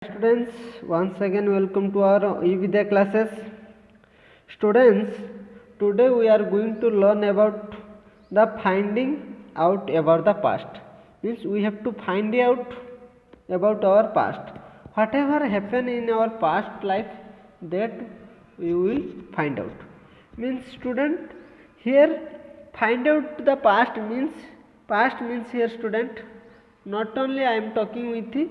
Students, once again welcome to our eVidya classes. Students, today we are going to learn about the finding out about the past. Means we have to find out about our past. Whatever happened in our past life, that we will find out. Means student, here find out the past means here student. Not only I am talking with the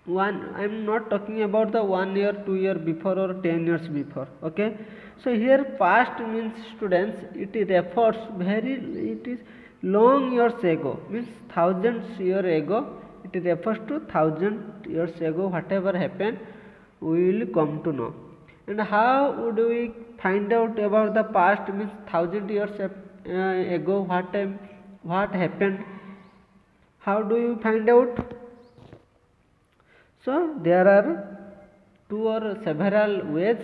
one, I am not talking about the 1 year 2 year before or 10 years before. Okay, so here past means students, it refers it is long years ago, means thousands year ago. It refers to 1,000 years ago whatever happened we will come to know. And how would we find out about the past means 1,000 years ago what happened? How do you find out? So there are two or several ways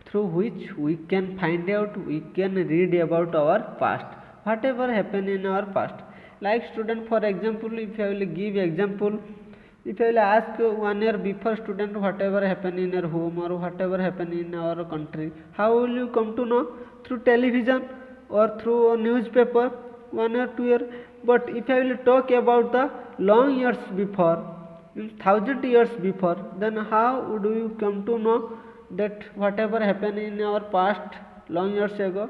through which we can find out, we can read about our past, whatever happened in our past. Like student, for example, if I will give example, if I will ask 1 year before student whatever happened in your home or whatever happened in our country, how will you come to know? Through television or through a newspaper, 1 or 2 year. But if I will talk about the long years before, 1,000 years before, then how would you come to know that whatever happened in our past long years ago?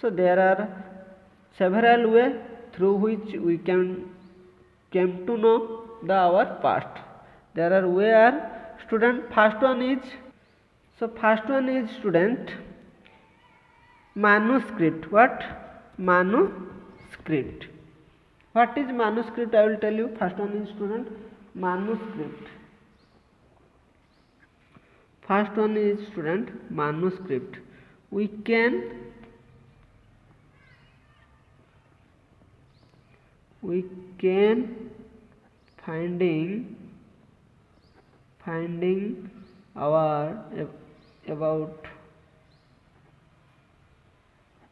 So there are several ways through which we can came to know our past. There are where student, first one is student manuscript. What? Manuscript. What is manuscript? I will tell you. First one is student manuscript. First one is student manuscript. We can finding our about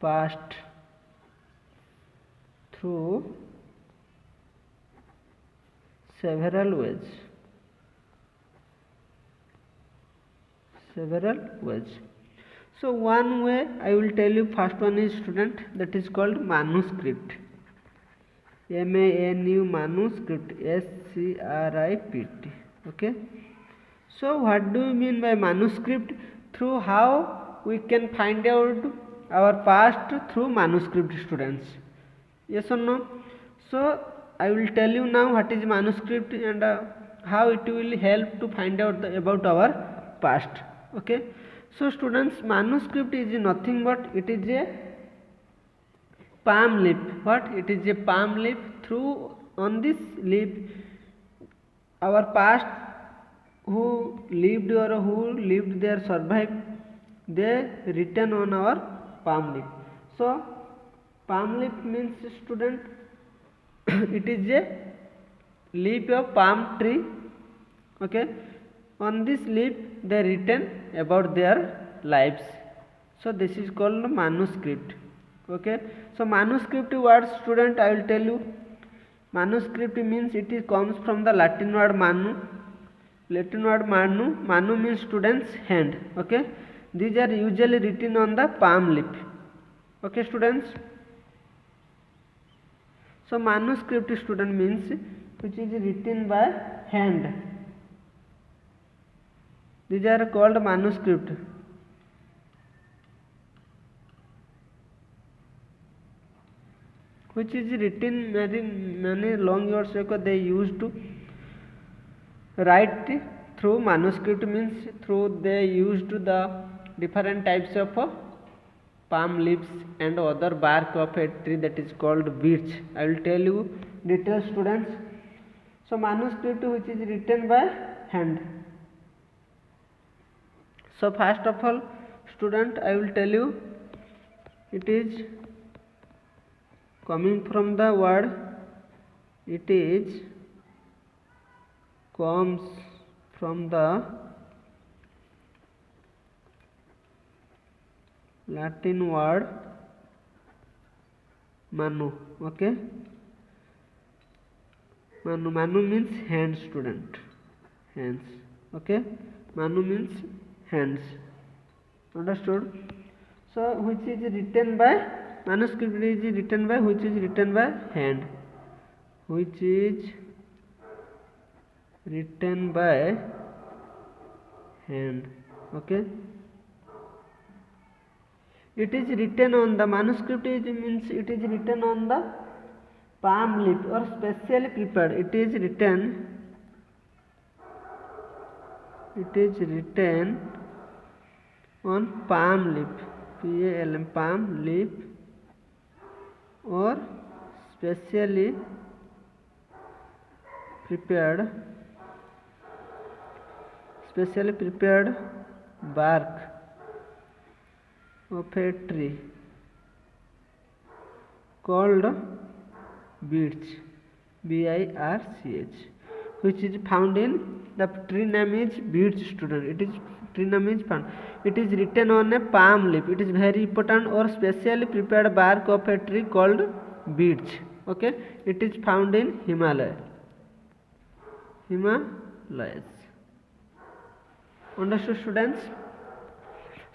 past through several ways. So one way I will tell you, first one is student, that is called manuscript. MANU, manuscript, SCRIPT. Okay, so what do you mean by manuscript? Through how we can find out our past through manuscript, students. Yes or no? So I will tell you now what is manuscript and how it will help to find out about our past. Okay, so students, manuscript is nothing but it is a palm leaf. What? It is a palm leaf. Through on this leaf, our past who lived or who lived there survived, they written on our palm leaf. So palm leaf means student it is a leaf of palm tree. Okay, on this leaf they written about their lives. So this is called manuscript. Okay, so manuscript word, student, I will tell you. Manuscript means it is comes from the Latin word manu. Manu means students hand. Okay, these are usually written on the palm leaf. Okay, students. So manuscript, student, means which is written by hand. These are called manuscript. Which is written many long years ago. They used to write through manuscript, means through they used the different types of palm leaves and other bark of a tree that is called birch. I will tell you details, students. So manuscript which is written by hand. So first of all, student, I will tell you, it is coming from the word, it is comes from the Latin word manu. Okay, Manu means hand, student. Hands. Okay, manu means hands. Understood? So which is written by manuscript is written by which is written by hand, which is written by hand. Okay, it is written on the manuscript is means it is written on the palm leaf or specially prepared. It is written on palm leaf, PALM, palm leaf, or specially prepared bark of a tree called birch, BIRCH, which is found in the tree name is birch. Student, it is tree name is found. It is written on a palm leaf. It is very important, or specially prepared bark of a tree called birch. Okay, it is found in Himalayas. Understood, students?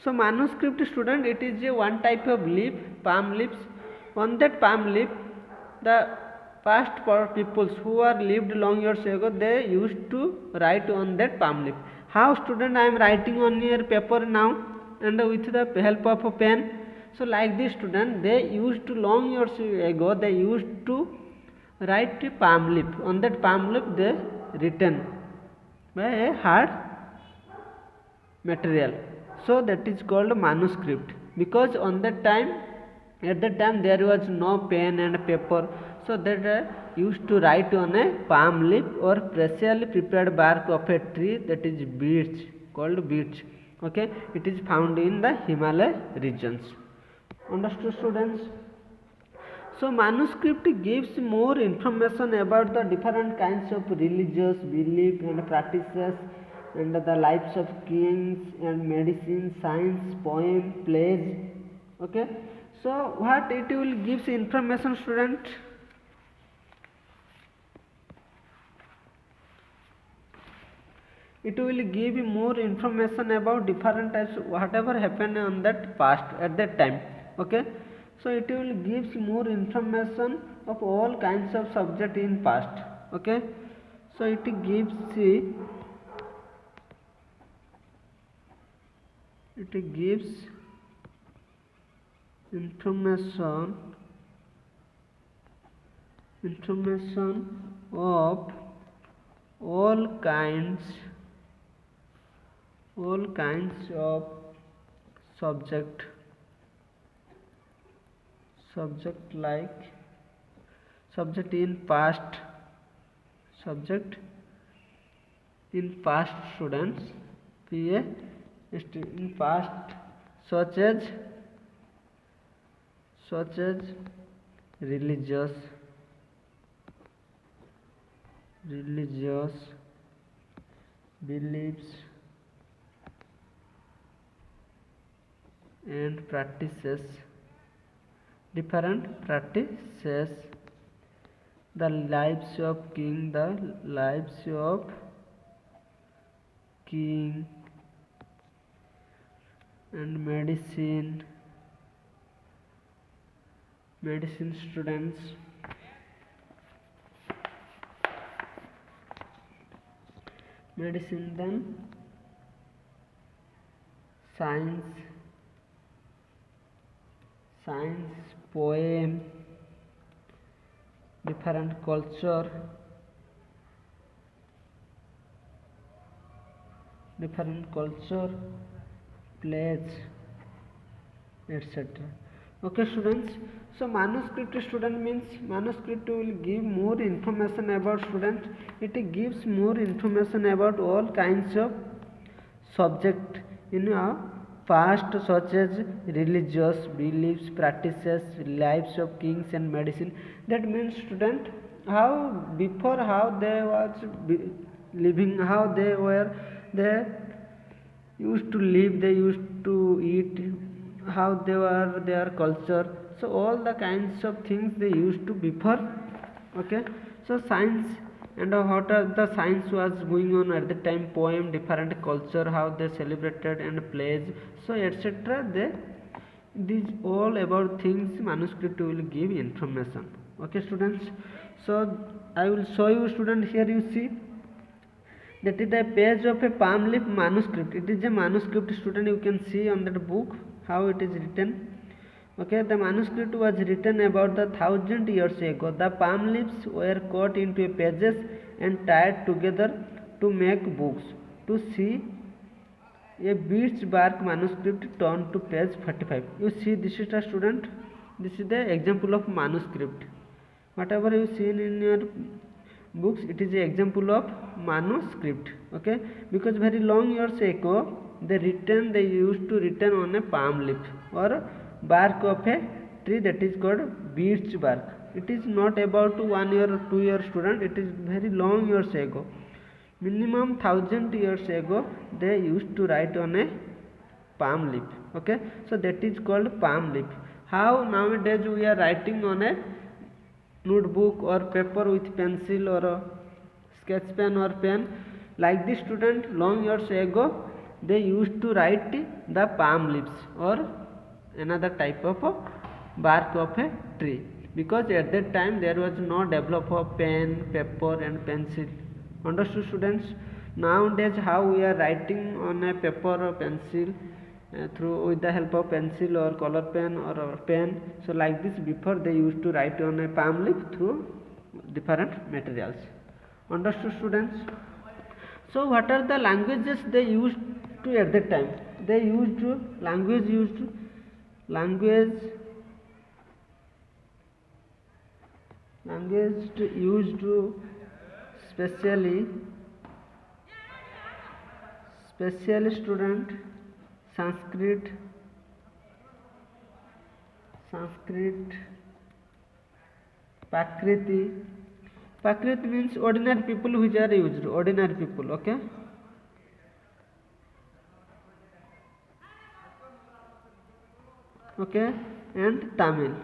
So manuscript, student, it is a one type of leaf, palm leaves. On that palm leaf, the past peoples who are lived long years ago, they used to write on that palm leaf. How, student, I am writing on your paper now, and with the help of a pen. So like this, student, they used to long years ago, they used to write a palm leaf. On that palm leaf, they written by a hard material. So that is called manuscript, because on that time, at that time there was no pen and paper, so that used to write on a palm leaf or specially prepared bark of a tree, that is birch, called birch. Okay, it is found in the Himalaya regions. Understood, students? So manuscript gives more information about the different kinds of religious belief and practices, and the lives of kings and medicine, science, poem, plays. Okay, so what it will gives information, student? It will give more information about different types, whatever happened on that past at that time. Okay, so it will gives more information of all kinds of subject in past. Okay, so it gives information of all kinds of subject like subject in past students, PA in past, such as religious beliefs and practices, different practices, the lives of king and medicine students, medicine, then science, poem, different culture, plays, etc. Okay, students? So manuscript, student, means manuscript will give more information about students. It gives more information about all kinds of subject in our past, such as religious beliefs, practices, lives of kings and medicine. That means, student, how before, how they was living, how they used to live, they used to eat, how they were their culture. So all the kinds of things they used to before. Okay, so science and what are the science was going on at the time, poem, different culture, how they celebrated and plays, so etc. They, these all about things manuscript will give information. Okay students, so I will show you student. Here you see that is a page of a palm leaf manuscript. It is a manuscript student, you can see on that book how it is written. Okay, the manuscript was written about the 1,000 years ago. The palm leaves were cut into pages and tied together to make books. To see a birch bark manuscript turned to page 45. You see, this is a student, this is the example of manuscript. Whatever you see in your books, it is an example of manuscript. Okay, because very long years ago they used to written on a palm leaf or bark of a tree, that is called birch bark. It is not about 1 year or 2 year student, it is very long years ago, minimum 1,000 years ago they used to write on a palm leaf. Okay, so that is called palm leaf. How nowadays we are writing on a notebook or paper with pencil or a sketch pen or pen, like this student, long years ago they used to write the palm leaves or another type of bark of a tree, because at that time there was no develop of pen, paper and pencil. Understood students? Nowadays how we are writing on a paper or pencil, through with the help of pencil or color pen or pen. So like this, before they used to write on a palm leaf through different materials. Understood students? So what are the languages they used to at that time? They used to language used to specially student Sanskrit, Prakriti. Prakriti means ordinary people which are used, ordinary people. Okay, okay, and Tamil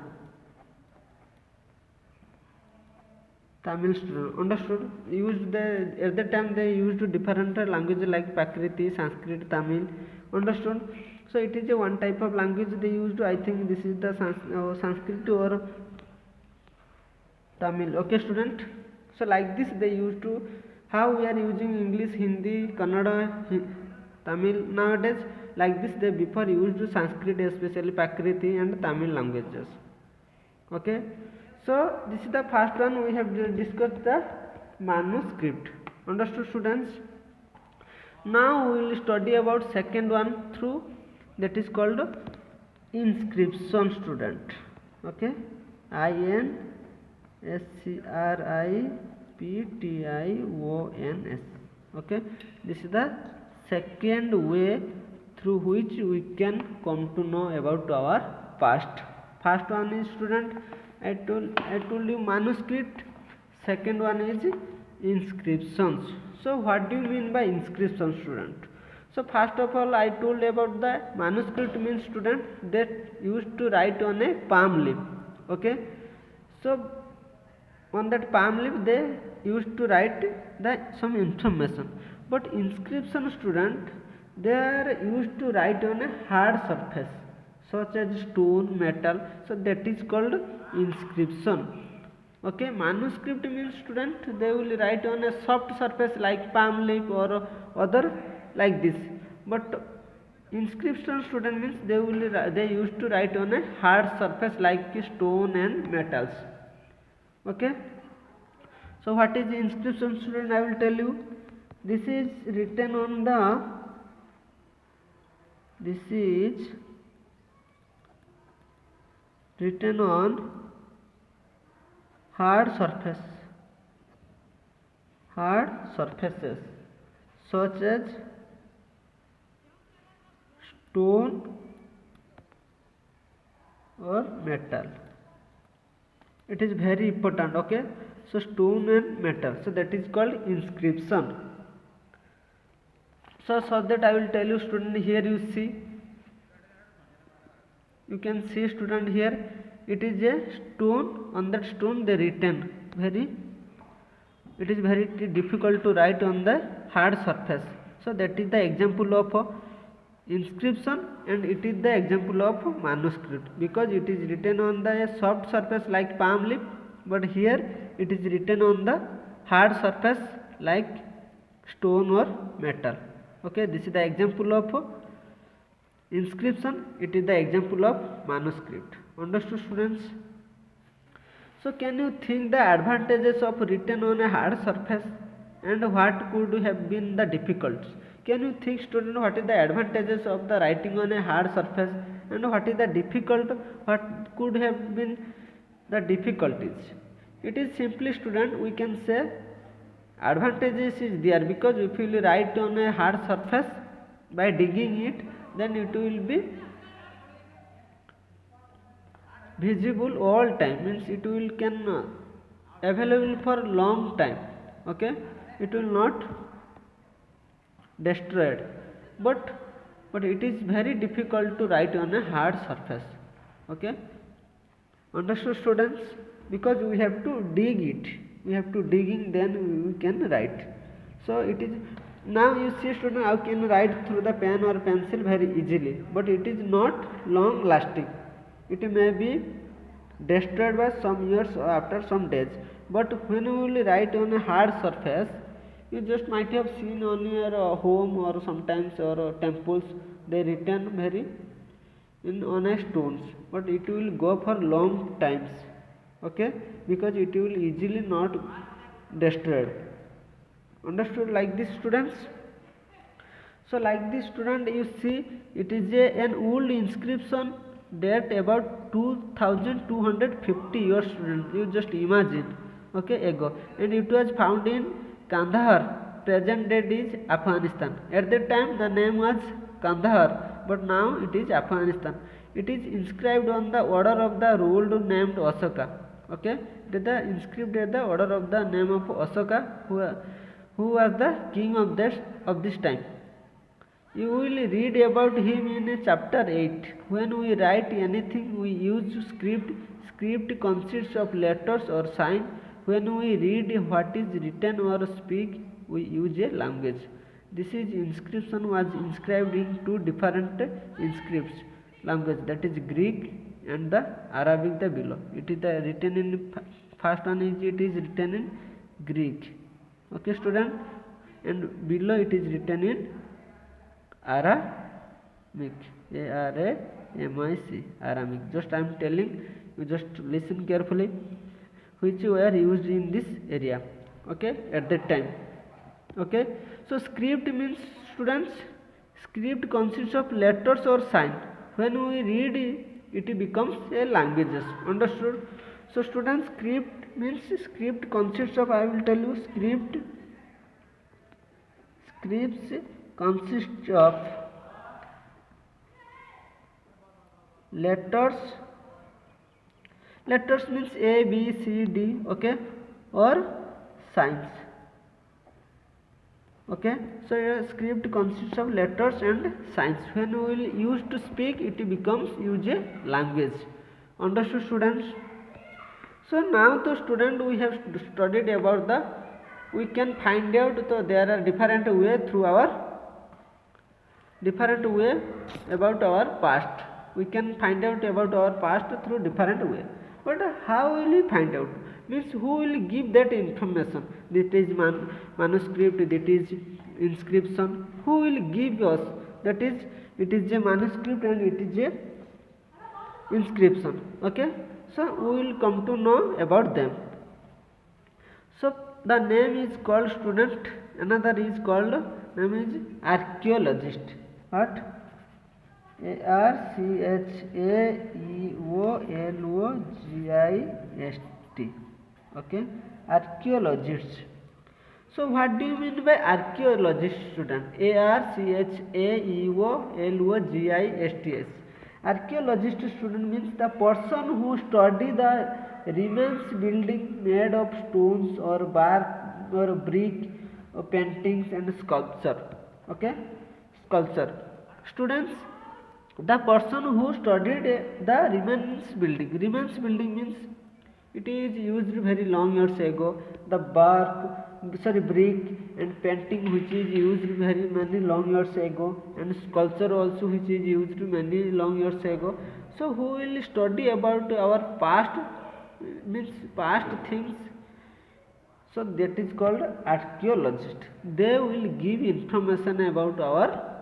student. Understood? Used the at that time they used different languages like Prakriti, Sanskrit, Tamil. Understood? So it is a one type of language they used. I think this is the Sanskrit or Tamil. Okay student, so like this they used to, how we are using English, Hindi, Kannada, Tamil nowadays, like this they before used Sanskrit, especially Prakriti and Tamil languages. Okay, so this is the first one, we have discussed the manuscript. Understood students? Now we will study about second one through, that is called inscription student. Okay, inscriptions. Okay, this is the second way through which we can come to know about our past. First one is student, I told you manuscript. Second one is inscriptions. So what do you mean by inscription student? So first of all I told about the manuscript means student that used to write on a palm leaf. Okay, so on that palm leaf they used to write the some information. But inscription student, they are used to write on a hard surface such as stone, metal, so that is called inscription. Okay, manuscript means student they will write on a soft surface like palm leaf or other like this, but inscription student means they used to write on a hard surface like stone and metals. Okay, so what is the inscription student? I will tell you. This is written on the hard surfaces such as stone or metal. It is very important. Okay, so stone and metal, so that is called inscription. So that I will tell you student, here you see, you can see student here, it is a stone, on that stone they written very it is very difficult to write on the hard surface. So that is the example of inscription, and it is the example of manuscript, because it is written on the soft surface like palm leaf, but here it is written on the hard surface like stone or metal. Okay, this is the example of inscription, it is the example of manuscript. Understood, students? So can you think the advantages of written on a hard surface, and what could have been the difficulties? Can you think, student, what is the advantages of the writing on a hard surface, and what is the difficult, what could have been the difficulties? It is simply, student, we can say advantages is there, because if you will write on a hard surface by digging it, then it will be visible all time, means it will can available for long time. Okay, it will not destroyed, but it is very difficult to write on a hard surface. Okay, understood, students? Because we have to dig it, we have to digging, then we can write. So it is, now you see, student, I can write through the pen or pencil very easily, but it is not long lasting, it may be destroyed by some years or after some days. But when you will write on a hard surface, you just might have seen on your home or sometimes or temples, they written very in on a stones, but it will go for long times. Okay, because it will easily not destroyed. Understood like this, students? So like this, student, you see it is an old inscription date about 2250 years, student, you just imagine, okay, ago, and it was found in Kandahar, present day is Afghanistan. At that time the name was Kandahar, but now it is Afghanistan. It is inscribed on the order of the ruled named Ashoka. Okay, it is the inscribed at the order of the name of Ashoka, who was the king of this time. You will read about him in chapter 8. When we write anything, we use script. Script consists of letters or sign. When we read what is written or speak, we use a language. This is inscription was inscribed in two different inscripts language, that is Greek and the Arabic, the below. It is written in first one is it is written in Greek. Okay, student, and below it is written in Aramic, Aramic, Aramic. Just I am telling you, just listen carefully, which were used in this area. Okay, at that time. Okay, so script means, students, script consists of letters or sign. When we read it, it becomes a languages. Understood? So students, script means, script consists of, I will tell you, scripts consists of letters means A, B, C, D, okay, or signs. Okay, so a script consists of letters and signs. When we will use to speak, it becomes use a language. Understood, students? So now the student, we have studied about the, we can find out, so there are different way through our different way about our past. We can find out about our past through different way. But how will we find out? Means who will give that information? That is manuscript, that is inscription. Who will give us? That is, it is a manuscript and it is a inscription. Okay, so we will come to know about them. So the name is called, student, another is called, name is archaeologist. What? Archaeologist. Okay, archaeologist. So what do you mean by archaeologist, student? Archaeologist. Archaeologist, student, means the person who study the remains building made of stones or bark or brick or paintings and sculpture. Okay, sculpture. Students, the person who studied the remains building means it is used very long years ago. The bark sorry, brick, and painting which is used very many long years ago, and sculpture also which is used many long years ago. So who will study about our past, means past things, so that is called archaeologist. They will give information about our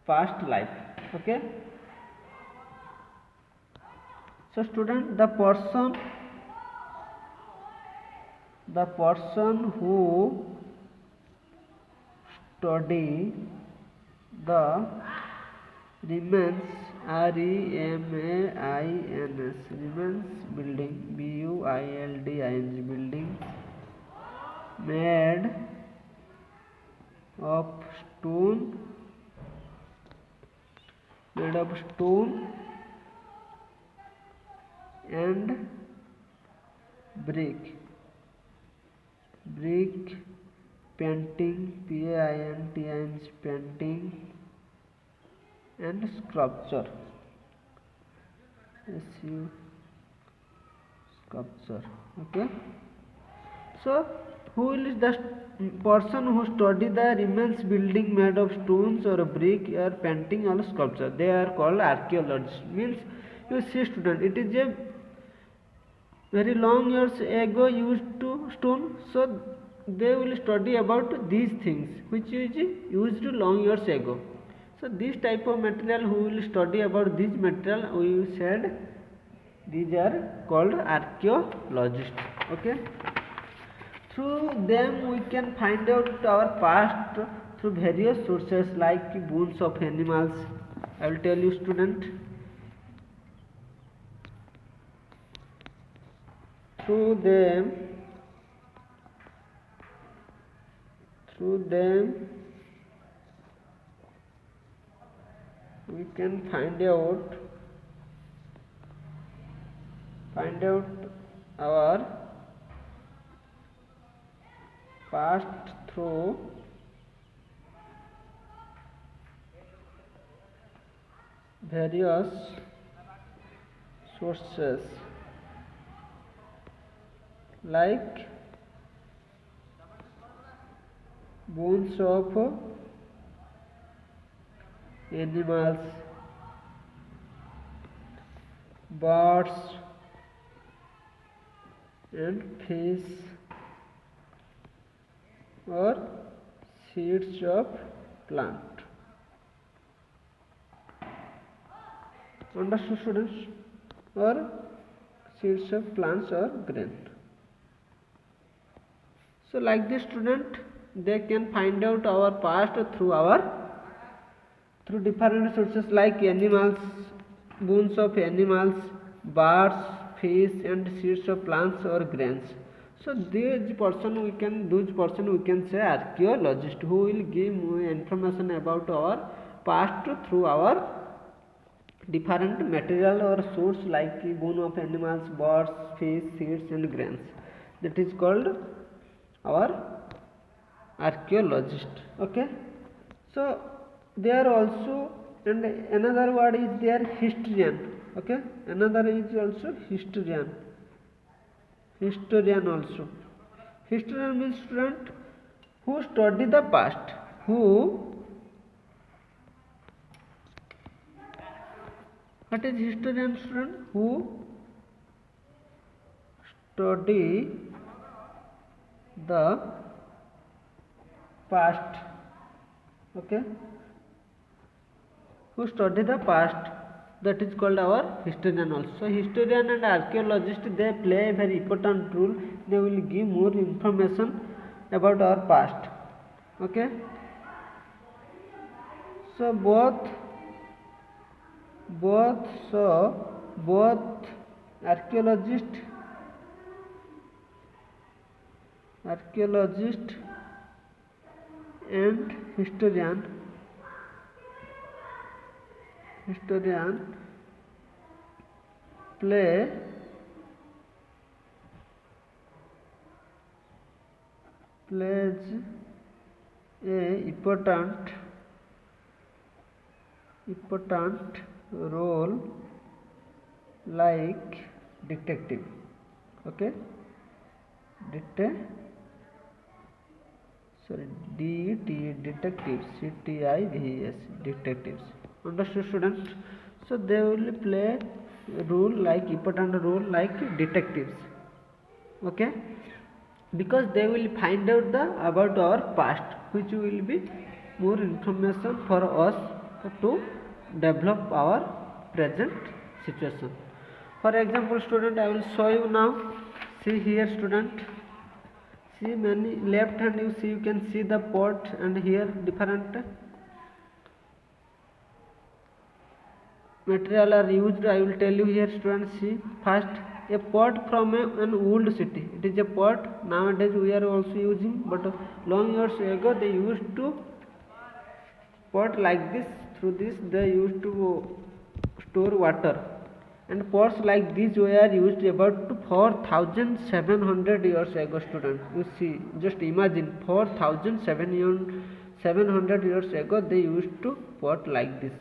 past life. Okay. So student, the person who study the remains, remains, remains building, building, building made of stone, and brick, painting, painting, and sculpture, sculpture. Okay. So who is the person who study the remains building made of stones or brick or painting or sculpture? They are called archaeologists. Means, you see student, it is a very long years ago used to stone, so they will study about these things which is used long years ago. So this type of material, who will study about this material, we said these are called archaeologists. Okay. Through them we can find out our past through various sources like bones of animals. I will tell you student. Through them we can find out our past through various sources like bones of animals, birds, and fish, or seeds of plant. Understood students? Or seeds of plants or grain. So like this student, they can find out our past through different sources like animals, bones of animals, birds, fish, and seeds of plants or grains. So those person we can say archaeologist, who will give information about our past through our different material or source like bone of animals, birds, fish, seeds, and grains. That is called our archaeologist. Okay. So there also, and another word is there, historian. Okay. Another is also historian also. Historian means student who study the past, what is historian student? Who study the past. Okay. Who study the past, that is called our historian also. So historian and archaeologist, they play a very important role. They will give more information about our past. Okay. So both archaeologist and historian plays a important role like detective. Okay. sorry, detectives, CTIVES, detectives. Understood, students? So they will play role like important role like detectives. Okay, because they will find out the about our past, which will be more information for us to develop our present situation. For example, student, I will show you now. See here, student. See, many left hand you see, you can see the pot, and here different material are used. I will tell you here, students. See, first a pot from an old city. It is a pot nowadays we are also using, but long years ago they used to pot like this. Through this they used to store water, and pots like these were used about 4700 years ago, student. You see, just imagine 4700 years ago they used to pot like this.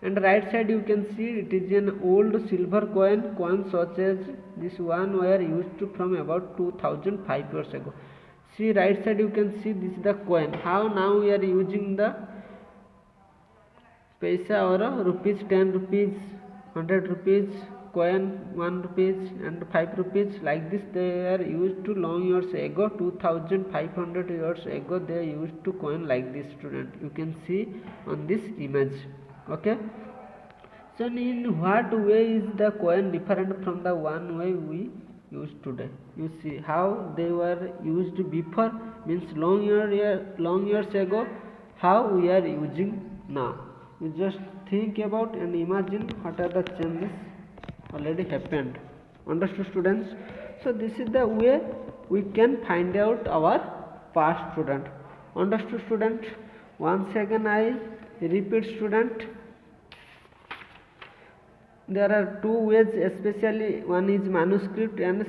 And right side you can see it is an old silver coin such as this one were used to from about 2005 years ago. See, right side you can see this is the coin. How now we are using the paisa or rupees, 10 rupees, 100 rupees coin, 1 rupees and 5 rupees, like this they are used to long years ago, 2500 years ago they used to coin like this, student. You can see on this image. Okay, so in what way is the coin different from the one way we use today? You see how they were used before, means long years ago, how we are using now. You just think about and imagine what are the changes already happened. Understood, students? So this is the way we can find out our past, student. Understood, student? Once again I repeat, student, there are two ways, especially one is manuscript and